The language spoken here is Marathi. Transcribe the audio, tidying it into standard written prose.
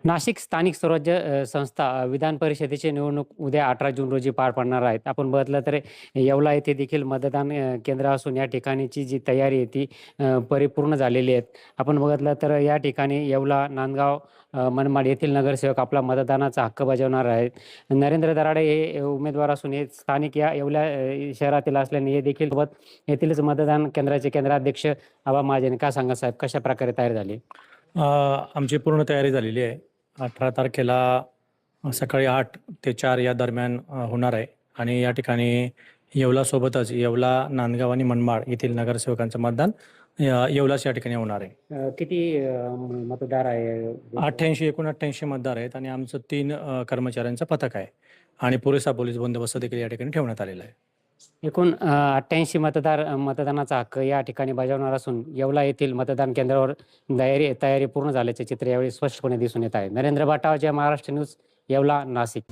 नाशिक स्थानिक स्वराज्य संस्था विधान परिषदेची निवडणूक उद्या 18 जून रोजी पार पडणार आहेत. आपण बघितलं तर येवला येथे देखील मतदान केंद्र असून या ठिकाणीची जी तयारी आहे ती परिपूर्ण झालेली आहे. आपण बघितलं तर या ठिकाणी येवला, नांदगाव, मनमाड येथील नगरसेवक आपला मतदानाचा हक्क बजावणार आहेत. नरेंद्र दराडे हे उमेदवार असून हे स्थानिक या येवला शहरातील असल्याने हे देखील सोबत येथीलच मतदान केंद्राचे केंद्राध्यक्ष आबा महाजन. काय सांगा साहेब, कशाप्रकारे तयारी झाली? आमची पूर्ण तयारी झालेली आहे. 18 तारखेला सकाळी 8 ते 4 या दरम्यान होणार आहे आणि या ठिकाणी येवलासोबतच येवला, नांदगाव आणि मनमाड येथील नगरसेवकांचं मतदान येवलाच या ठिकाणी होणार आहे. किती मतदार आहे? 88 मतदार आहेत आणि आमचं 3 कर्मचाऱ्यांचं पथक आहे आणि पुरेसा पोलीस बंदोबस्त देखील या ठिकाणी ठेवण्यात आलेला आहे. एकूण 88 मतदानाचा हक्क या ठिकाणी बजावणार असून येवला येथील मतदान केंद्रावर तयारी पूर्ण झाल्याचे चित्र यावेळी स्पष्टपणे दिसून येत आहे. नरेंद्र बाटाव, जय महाराष्ट्र न्यूज, येवला, नाशिक.